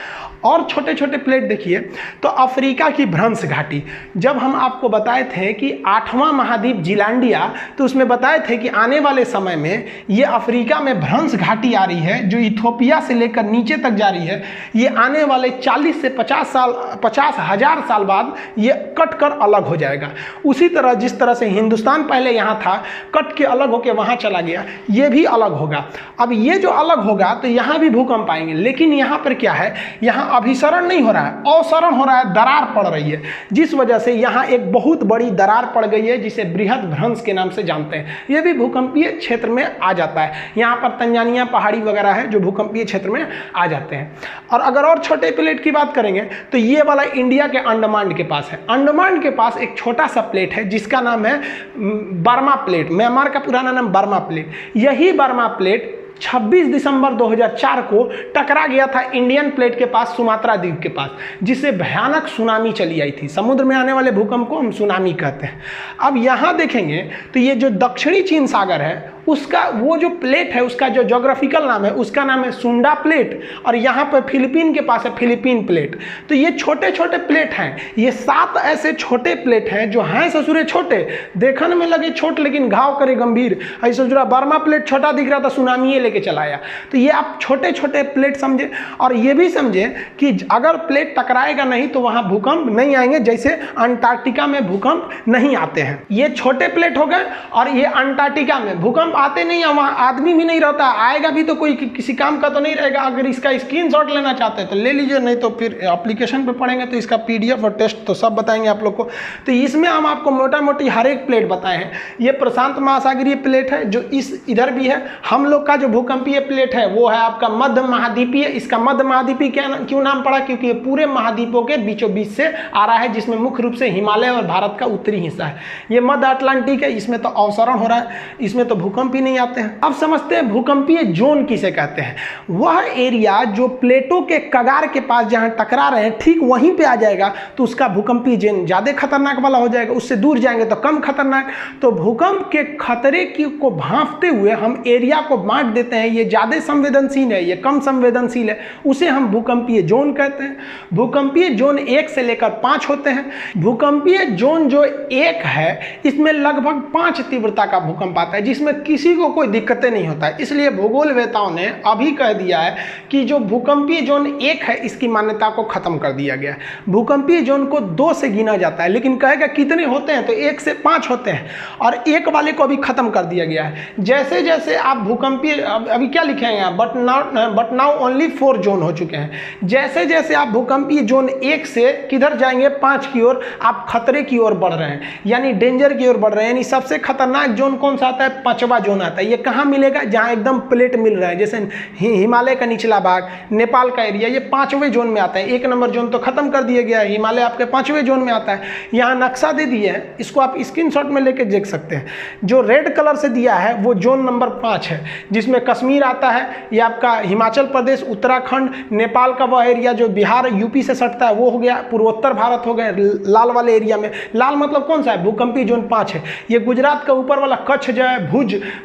S1: और छोटे छोटे प्लेट देखिए, तो अफ्रीका की भ्रंश घाटी, जब हम आपको बताए थे कि 8वां महाद्वीप जिलांडिया, तो उसमें बताए थे कि आने वाले समय में ये अफ्रीका में भ्रंश घाटी आ रही है जो इथोपिया से लेकर नीचे तक जा रही है। ये आने वाले 40 से 50,000 साल बाद ये कट कर अलग हो जाएगा। उसी तरह जिस तरह से हिंदुस्तान पहले यहाँ था, कट के अलग होकर वहाँ चला गया, ये भी अलग होगा। अब ये जो अलग होगा तो यहाँ भी भूकंप आएंगे, लेकिन यहाँ पर क्या है, यहाँ अभिसरण नहीं हो रहा है, अवसरण हो रहा है, दरार पड़ रही है, जिस वजह से यहाँ एक बहुत बड़ी दरार पड़ गई है जिसे बृहद भ्रंश के नाम से जानते हैं। यह भी भूकंपीय क्षेत्र में आ जाता है। यहाँ पर तंजानिया पहाड़ी वगैरह है जो भूकंपीय क्षेत्र में आ जाते हैं। और अगर और छोटे प्लेट की बात करेंगे तो ये वाला इंडिया के अंडमान के पास है। अंडमान के पास एक छोटा सा प्लेट है जिसका नाम है बर्मा प्लेट। म्यांमार का पुराना नाम बर्मा प्लेट। यही बर्मा प्लेट 26 दिसंबर 2004 को टकरा गया था इंडियन प्लेट के पास, सुमात्रा द्वीप के पास, जिससे भयानक सुनामी चली आई थी। समुद्र में आने वाले भूकंप को हम सुनामी कहते हैं। अब यहाँ देखेंगे तो ये जो दक्षिणी चीन सागर है उसका वो जो प्लेट है उसका जो ज्योग्राफिकल नाम है उसका नाम है सुंडा प्लेट, और यहाँ पर फिलीपीन के पास है फिलीपीन प्लेट। तो ये छोटे छोटे प्लेट हैं, ये 7 ऐसे छोटे प्लेट हैं जो हैं ससुरे छोटे, देखने में लगे छोटे लेकिन घाव करे गंभीर। ऐसे ससुरा बर्मा प्लेट छोटा दिख रहा था, सुनामी लेके चला आया। तो ये आप छोटे छोटे प्लेट समझे, और ये भी समझे कि अगर प्लेट टकराएगा नहीं तो वहाँ भूकंप नहीं आएंगे, जैसे अंटार्कटिका में भूकंप नहीं आते हैं। ये छोटे प्लेट हो गए, और ये अंटार्कटिका में भूकंप आते नहीं है, वहाँ आदमी भी नहीं रहता, आएगा भी तो कोई किसी काम का तो नहीं रहेगा। अगर इसका स्क्रीनशॉट लेना चाहते हैं तो ले लीजिए, नहीं तो फिर एप्लीकेशन पे पढ़ेंगे तो इसका PDF और टेस्ट तो सब बताएंगे आप लोग को। तो इसमें हम आपको मोटा मोटी हर एक प्लेट बताए हैं। ये प्रशांत महासागरीय प्लेट है जो इधर भी है। हम लोग का जो भूकंपीय प्लेट है वो है आपका मध्य महाद्वीपीय। इसका मध्य महाद्वीपीय क्यों नाम पड़ा, क्योंकि ये पूरे महाद्वीपों के बीचों बीच से आ रहा है, जिसमें मुख्य रूप से हिमालय और भारत का उत्तरी हिस्सा है। ये मध्य अटलांटिक है, इसमें तो अवसरण हो रहा है, इसमें तो भूकंप भूकंप ही नहीं आते हैं। अब समझते हैं भूकंपीय जोन किसे कहते हैं। वह एरिया जो प्लेटों के कगार के पास जहां टकरा रहे हैं ठीक वहीं पे आ जाएगा तो उसका भूकंपीय जोन ज़्यादा खतरनाक वाला हो जाएगा, उससे दूर जाएंगे तो कम खतरनाक। तो भूकंप के खतरे को भांपते हुए हम एरिया को बांट देते हैं, ये ज़्यादा संवेदनशील है, ये कम संवेदनशील है, उसे हम भूकंपीय जोन कहते हैं। भूकंपीय जोन 1 से लेकर 5 होते हैं। भूकंपीय जोन जो 1 है इसमें लगभग 5 तीव्रता का भूकंप आता है, जिसमें किसी को कोई दिक्कतें नहीं होता है। इसलिए भूगोलवेताओं ने अभी कह दिया है कि जो भूकंपीय जोन 1 है इसकी मान्यता को खत्म कर दिया गया है। भूकंपीय जोन को 2 से गिना जाता है, लेकिन कहेगा कितने होते हैं तो 1 से 5 होते हैं, और 1 वाले को अभी खत्म कर दिया गया है। जैसे जैसे आप भूकंपीय अभी क्या लिखे हैं यहाँ, बट नाउ ओनली 4 जोन हो चुके हैं। जैसे जैसे आप भूकंपीय जोन 1 से किधर जाएंगे 5 की ओर, आप खतरे की ओर बढ़ रहे हैं, यानी डेंजर की ओर बढ़ रहे हैं। यानी सबसे खतरनाक जोन कौन सा आता है, 5वां जोन आता है। ये कहाँ मिलेगा, जहाँ एकदम प्लेट मिल रहा है, जैसे हिमालय का निचला भाग, नेपाल का एरिया, ये 5वें जोन में आता है। 1 नंबर जोन तो खत्म कर दिया गया है, हिमालय आपके 5वें जोन में आता है। यहाँ नक्शा दे दिए है, इसको आप स्क्रीनशॉट में लेके देख सकते हैं। जो रेड कलर से दिया है वो जोन नंबर 5 है, जिसमें कश्मीर आता है, ये आपका हिमाचल प्रदेश, उत्तराखंड, नेपाल का वह एरिया जो बिहार यूपी से सटता है वो हो गया, पूर्वोत्तर भारत हो गए लाल वाले एरिया में। लाल मतलब कौन सा है, भूकंपीय जोन 5 है। ये गुजरात का ऊपर वाला कच्छ जो है,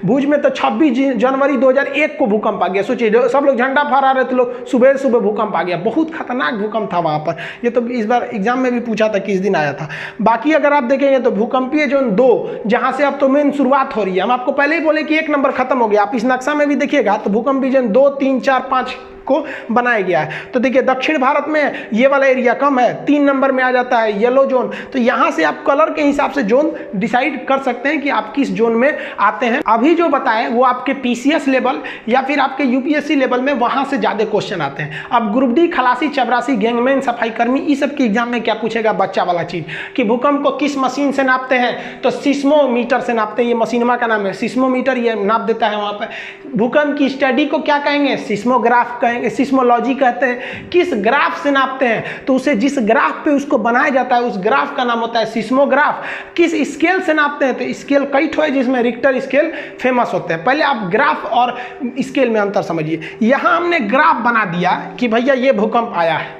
S1: भुज में तो 26 जनवरी 2001 को भूकंप आ गया। सोचिए सब लोग झंडा फहरा रहे थे, लोग सुबह सुबह भूकंप आ गया, बहुत खतरनाक भूकंप था वहाँ पर। ये तो इस बार एग्जाम में भी पूछा था किस दिन आया था। बाकी अगर आप देखेंगे तो भूकंपीय जोन 2 जहाँ से अब तो मेन शुरुआत हो रही है, हम आपको पहले ही बोले कि 1 नंबर खत्म हो गया। आप इस नक्शा में भी देखिएगा तो भूकंपीय जोन 2, 3, 4, 5 को बनाया गया है। तो देखिए दक्षिण भारत में ये वाला एरिया कम है, 3 नंबर में आ जाता है येलो जोन। तो यहाँ से आप कलर के हिसाब से जोन डिसाइड कर सकते हैं कि आप किस जोन में आते हैं। अभी जो बताएं वो आपके पीसीएस लेवल या फिर आपके यूपीएससी लेवल में वहां से ज्यादा क्वेश्चन आते हैं। अब ग्रुप डी, खलासी, चपरासी, गैंगमैन, सफाई कर्मी, इस सब के एग्जाम में क्या पूछेगा बच्चा वाला चीज कि भूकंप को किस मशीन से नापते हैं, तो सिस्मोमीटर से नापते हैं। ये मशीनमा का नाम है सिस्मोमीटर, ये नाप देता है वहां पर। भूकंप की स्टडी को क्या कहेंगे, सिस्मोग्राफ कहेंगे, सिस्मोलॉजी कहते हैं। किस ग्राफ से नापते हैं, तो उसे जिस ग्राफ पे उसको बनाया जाता है उस ग्राफ का नाम होता है सिस्मोग्राफ। किस स्केल से नापते हैं, तो स्केल कई ठो है जिसमें रिक्टर स्केल फेमस होते हैं। पहले आप ग्राफ और स्केल में अंतर समझिए। यहां हमने ग्राफ बना दिया कि भैया ये भूकंप आया है,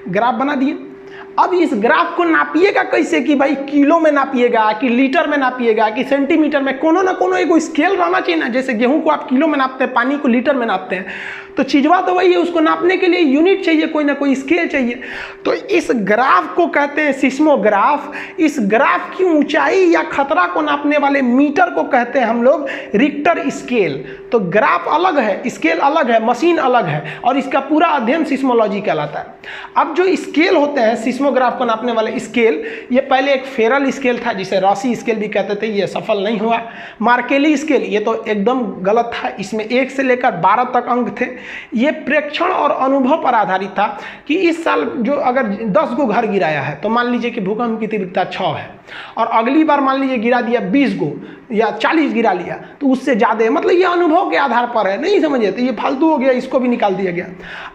S1: ग्राफ बना दिए। अब इस ग्राफ को नापिएगा कैसे, कि भाई किलो में नापिएगा कि लीटर में नापिएगा कि सेंटीमीटर में, कोनो ना कोनो एक स्केल रहना चाहिए ना। जैसे गेहूं को आप किलो में नापते हैं, पानी को लीटर में नापते हैं, तो चीजवा तो वही है, उसको नापने के लिए यूनिट चाहिए, कोई ना कोई स्केल चाहिए। तो इस ग्राफ को कहते हैं सिस्मोग्राफ। इस ग्राफ की ऊंचाई या खतरा को नापने वाले मीटर को कहते हैं हम लोग रिक्टर स्केल। तो ग्राफ अलग है, स्केल अलग है, मशीन अलग है, और इसका पूरा अध्ययन सिस्मोलॉजी कहलाता है। अब जो स्केल होते हैं सिस्मोग्राफ को नापने वाले स्केल, ये पहले एक फेरल स्केल था जिसे रॉसी स्केल भी कहते थे, ये सफल नहीं हुआ। मार्केली स्केल, ये तो एकदम गलत था, इसमें 1 से लेकर 12 तक अंक थे। ये प्रेक्षण और अनुभव पर आधारित था कि इस साल जो अगर 10 गो घर गिराया है तो मान लीजिए कि भूकंप की तीव्रता 6 है, और अगली बार मान लीजिए गिरा दिया 20 गो या 40 गिरा लिया तो उससे ज़्यादा है, मतलब ये अनुभव के आधार पर है, नहीं समझिए तो ये फालतू हो गया, इसको भी निकाल दिया गया।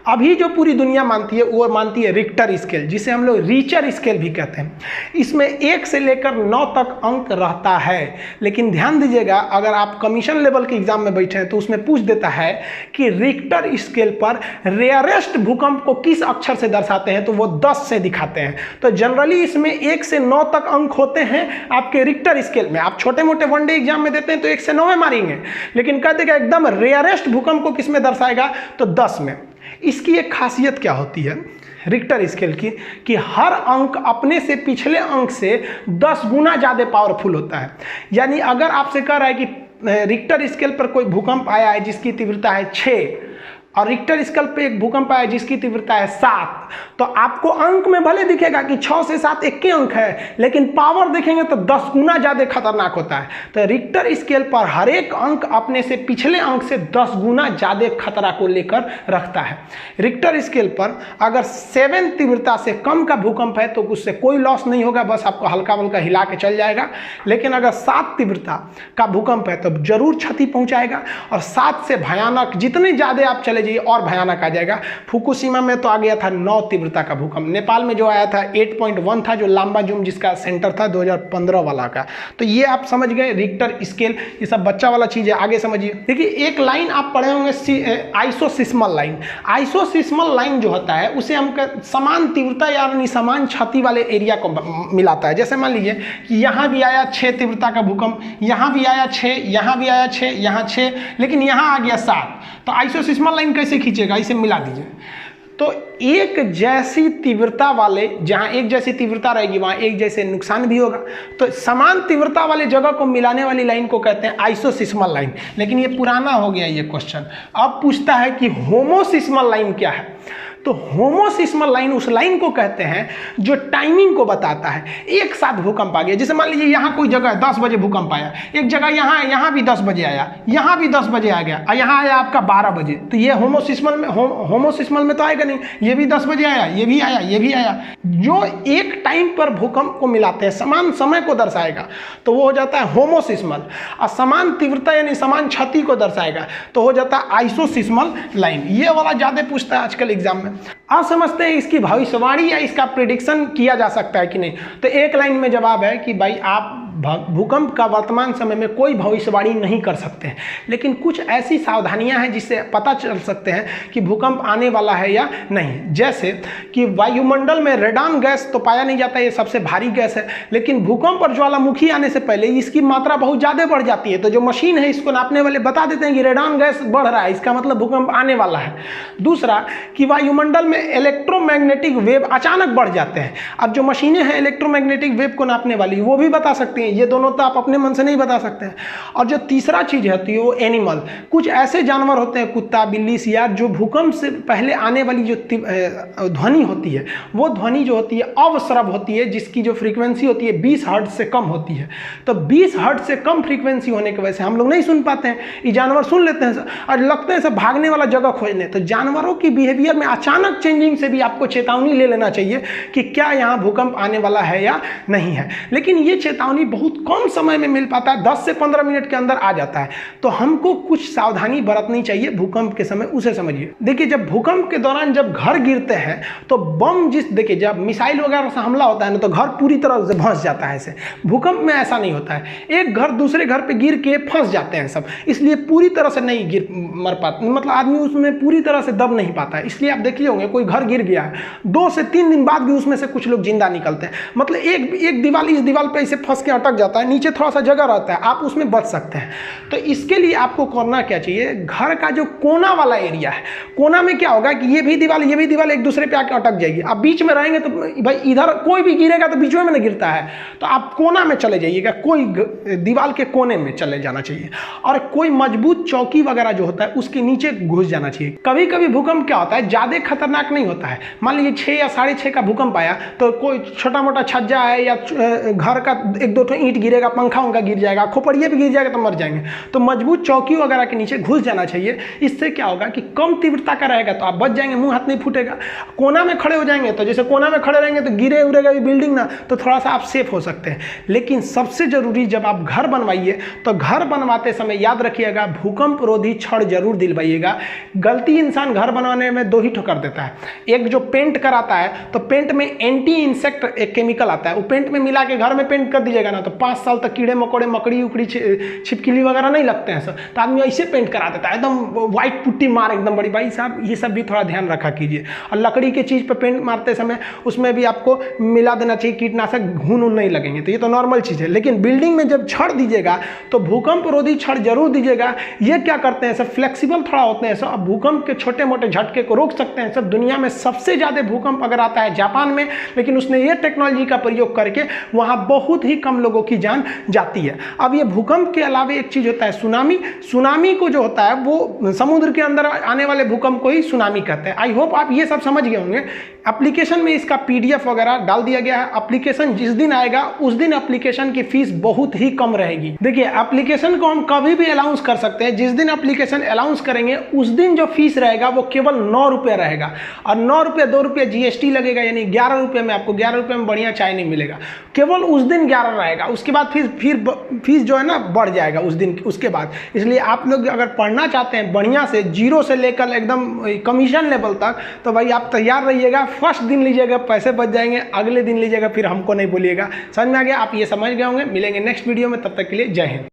S1: अभी जो पूरी दुनिया मानती है वो मानती है रिक्टर स्केल, जिसे हम लोग रीचर स्केल भी कहते हैं। इसमें 1 से लेकर 9 तक अंक रहता है। लेकिन ध्यान दीजिएगा, अगर आप कमीशन लेवल के एग्जाम में बैठे हैं तो उसमें पूछ देता है कि रिक्टर स्केल पर रेयरेस्ट भूकंप को किस अक्षर से दर्शाते हैं, तो वो 10 से दिखाते हैं। तो जनरली इसमें 1 से 9 तक अंक होते हैं आपके रिक्टर स्केल में। आप छोटे मोटे वनडे एग्जाम में देते हैं तो 1 से 9 में मारेंगे, लेकिन कहते हैं एकदम रेयरेस्ट भूकंप को किस में दर्शाएगा, तो 10 में। इसकी एक खासियत क्या होती है रिक्टर स्केल की, कि हर अंक अपने से पिछले अंक से 10 गुना ज़्यादा पावरफुल होता है। यानी अगर आपसे कह रहा है कि रिक्टर स्केल पर कोई भूकंप आया है जिसकी तीव्रता है 6, और रिक्टर स्केल पे एक भूकंप आया जिसकी तीव्रता है 7, तो आपको अंक में भले दिखेगा कि 6 से 7 एक के अंक है, लेकिन पावर देखेंगे तो 10 गुना ज़्यादा खतरनाक होता है। तो रिक्टर स्केल पर हर एक अंक अपने से पिछले अंक से 10 गुना ज़्यादा खतरा को लेकर रखता है। रिक्टर स्केल पर अगर 7 तीव्रता से कम का भूकंप है तो उससे कोई लॉस नहीं होगा, बस आपको हल्का हल्का हिला के चल जाएगा। लेकिन अगर 7 तीव्रता का भूकंप है तो जरूर क्षति पहुँचाएगा, और 7 से भयानक जितने ज़्यादा आप चले चले जाइए और भयानक आ जाएगा। फुकुशिमा में तो आ गया था 9 तीव्रता का भूकंप। नेपाल में जो आया था 8.1 था, जो लाम्बाजुम जिसका सेंटर था 2015 वाला का। तो ये आप समझ गए रिक्टर स्केल, ये सब बच्चा वाला चीज़ है। आगे समझिए, देखिए एक लाइन आप पढ़े होंगे आइसोसिस्मल लाइन। आइसोसिस्मल लाइन जो होता है उसे हम समान तीव्रता यानी समान क्षति वाले एरिया को मिलाता है। जैसे मान लीजिए कि यहाँ भी आया 6 तीव्रता का भूकंप, यहाँ भी आया 6, यहाँ भी आया 6, यहाँ 6, लेकिन यहाँ आ गया 7। तो आइसोसिस्मल लाइन कैसे खींचेगा, इसे मिला दीजिए। तो एक जैसी तीव्रता वाले, जहाँ एक जैसी तीव्रता रहेगी वहाँ एक जैसे नुकसान भी होगा। तो समान तीव्रता वाले जगह को मिलाने वाली लाइन को कहते हैं आइसोसिस्मल लाइन। लेकिन ये पुराना हो गया ये क्वेश्चन। अब पूछता है कि होमोसिस्मल लाइन क्या है। तो होमोसिस्मल लाइन उस लाइन को कहते हैं जो टाइमिंग को बताता है। एक साथ भूकंप आ गया, जैसे मान लीजिए यहाँ कोई जगह 10 बजे भूकंप आया, एक जगह यहाँ भी 10 बजे आया, यहाँ भी 10 बजे आ गया, और यहाँ आया आपका 12 बजे। तो ये होमोसिस्मल में तो आएगा नहीं, ये भी 10 बजे आया, ये भी आया, ये भी आया। जो एक टाइम पर भूकंप को मिलाते हैं, समान समय को दर्शाएगा, तो वो हो जाता है होमोसिस्मल। और समान तीव्रता यानी समान क्षति को दर्शाएगा तो हो जाता है आइसोसिस्मल लाइन। ये वाला ज़्यादा पूछता है आजकल एग्जाम में। आप समझते हैं इसकी भविष्यवाणी या इसका प्रेडिक्शन किया जा सकता है कि नहीं। तो एक लाइन में जवाब है कि भाई आप भूकंप का वर्तमान समय में कोई भविष्यवाणी नहीं कर सकते हैं, लेकिन कुछ ऐसी सावधानियां हैं जिससे पता चल सकते हैं कि भूकंप आने वाला है या नहीं। जैसे कि वायुमंडल में रेडान गैस तो पाया नहीं जाता, ये सबसे भारी गैस है, लेकिन भूकंप और ज्वालामुखी आने से पहले इसकी मात्रा बहुत ज़्यादा बढ़ जाती है। तो जो मशीन है इसको नापने वाले बता देते हैं कि रेडान गैस बढ़ रहा है, इसका मतलब भूकंप आने वाला है। दूसरा कि वायुमंडल में इलेक्ट्रोमैग्नेटिक वेव अचानक बढ़ जाते हैं। अब जो मशीनें हैं इलेक्ट्रोमैग्नेटिक वेव को नापने वाली, वो भी बता सकती हैं। ये दोनों तो आप अपने मन से नहीं बता सकते हैं। और जो तीसरा चीज होती है वो एनिमल, कुछ ऐसे जानवर होते हैं, कुत्ता, बिल्ली, सियार, जो भूकंप से पहले आने वाली जो ध्वनि होती है, वो ध्वनि जो होती है अवश्रव होती है, जिसकी जो फ्रीक्वेंसी होती है 20 हर्ट्ज से कम होती है। तो 20 हर्ट्ज से कम फ्रीक्वेंसी होने की वजह से हम लोग नहीं सुन पाते हैं। ये जानवर सुन लेते हैं और लगते हैं सब भागने वाला जगह खोजने। तो जानवरों की बिहेवियर में अचानक चेंजिंग से भी आपको चेतावनी ले लेना चाहिए कि क्या यहाँ भूकंप आने वाला है या नहीं है। लेकिन ये चेतावनी बहुत कम समय में मिल पाता है, 10 से 15 मिनट के अंदर आ जाता है। तो हमको कुछ सावधानी बरतनी चाहिए भूकंप के समय, उसे समझिए। देखिए जब भूकंप के दौरान जब घर गिरते हैं तो बम देखिए जब मिसाइल वगैरह से हमला होता है ना, तो घर पूरी तरह से फंस जाता है। ऐसे भूकंप में ऐसा नहीं होता है, एक घर दूसरे घर पे गिर के फंस जाते हैं सब, इसलिए पूरी तरह से नहीं मर पाते, मतलब आदमी उसमें पूरी तरह से दब नहीं पाता है। इसलिए आप देखिए होंगे कोई घर गिर गया है, 2 से 3 दिन बाद भी उसमें से कुछ लोग जिंदा निकलते हैं। मतलब एक दीवार इस दीवार पे ऐसे फंस के अटक जाता है, नीचे थोड़ा सा जगह रहता है, आप उसमें बच सकते हैं। तो इसके लिए आपको करना क्या चाहिए, घर का जो कोना वाला एरिया है, कोना में क्या होगा कि ये भी दीवार एक दूसरे पे आके अटक जाएगी। आप बीच में रहेंगे तो भाई इधर कोई भी गिरेगा तो बीच में ना गिरता है, तो आप कोना में चले जाइएगा, कोई दीवार के कोने में चले जाना चाहिए। और कोई मजबूत चौकी वगैरह जो होता है उसके नीचे घुस जाना चाहिए। कभी कभी भूकंप क्या होता है, ज्यादा खतरनाक नहीं होता है। मान लीजिए 6 या 6.5 का भूकंप आया तो कोई छोटा मोटा छज्जा है या घर का 1-2 ईंट गिरेगा, पंखा उनका गिर जाएगा, खोपड़िए भी गिर जाएगा तो मर जाएंगे। तो मजबूत चौकी वगैरह के नीचे घुस जाना चाहिए। इससे क्या होगा कि कम तीव्रता का रहेगा तो आप बच जाएंगे, मुंह हाथ नहीं फूटेगा। कोना में खड़े हो जाएंगे तो जैसे कोना में खड़े रहेंगे तो गिरे उड़ेगा भी बिल्डिंग ना, तो थोड़ा सा आप सेफ हो सकते हैं। लेकिन सबसे जरूरी जब आप घर बनवाइए तो घर बनवाते समय याद रखिएगा भूकंप रोधी छड़ जरूर दिलवाइएगा। गलती इंसान घर बनवाने में 2 ही ठोकर देता है। एक जो पेंट कराता है तो पेंट में एंटी इंसेक्ट एक केमिकल आता है, वो पेंट में मिला के घर में पेंट कर दीजिएगा ना तो 5 साल तक कीड़े मकोड़े, मकड़ी उकड़ी, छिपकली वगैरह नहीं लगते हैं सर। तो आदमी ऐसे पेंट करा देता है एकदम व्हाइट पुट्टी मार एकदम बड़ी। भाई साहब ये सब भी थोड़ा ध्यान रखा कीजिए। और लकड़ी की चीज़ पर पेंट मारते समय उसमें भी आपको मिला देना चाहिए कीटनाशक, घून नहीं लगेंगे। तो ये तो नॉर्मल चीज़ है। लेकिन बिल्डिंग में जब छड़ दीजिएगा तो भूकंप रोधी छड़ जरूर दीजिएगा। ये क्या करते हैं सब, फ्लेक्सिबल थोड़ा होते हैं सब, भूकंप के छोटे मोटे झटके को रोक सकते हैं सब। दुनिया में सबसे ज़्यादा भूकंप अगर आता है जापान में, लेकिन उसने ये टेक्नोलॉजी का प्रयोग करके वहाँ बहुत ही कम लोगों की जान जाती है। अब ये भूकंप के अलावा एक चीज़ होता है सुनामी। सुनामी को जो होता है वो समुद्र के अंदर आने वाले भूकंप को ही सुनामी कहते हैं। आई होप आप ये सब समझ गए होंगे। एप्लीकेशन में इसका PDF वगैरह डाल दिया गया है। एप्लीकेशन जिस दिन आएगा उस दिन एप्लीकेशन की फीस बहुत ही कम रहेगी। देखिए एप्लीकेशन को हम कभी भी अलाउंस कर सकते हैं, जिस दिन एप्लीकेशन अलाउंस करेंगे उस दिन जो फीस रहेगा वो केवल 9 रुपये रहेगा। और 9 रुपये 2 रुपये GST लगेगा, यानी 11 रुपये में आपको 11 रुपये में बढ़िया चाय नहीं मिलेगा। केवल उस दिन 11 रहेगा। आएगा, उसके बाद फीस जो है ना बढ़ जाएगा उस दिन उसके बाद। इसलिए आप लोग अगर पढ़ना चाहते हैं बढ़िया से, जीरो से लेकर एकदम कमीशन लेवल तक, तो भाई आप तैयार रहिएगा। फर्स्ट दिन लीजिएगा, पैसे बच जाएंगे, अगले दिन लीजिएगा फिर हमको नहीं बोलिएगा। समझ में आ गया? आप ये समझ गए होंगे। मिलेंगे नेक्स्ट वीडियो में, तब तक के लिए जय हिंद।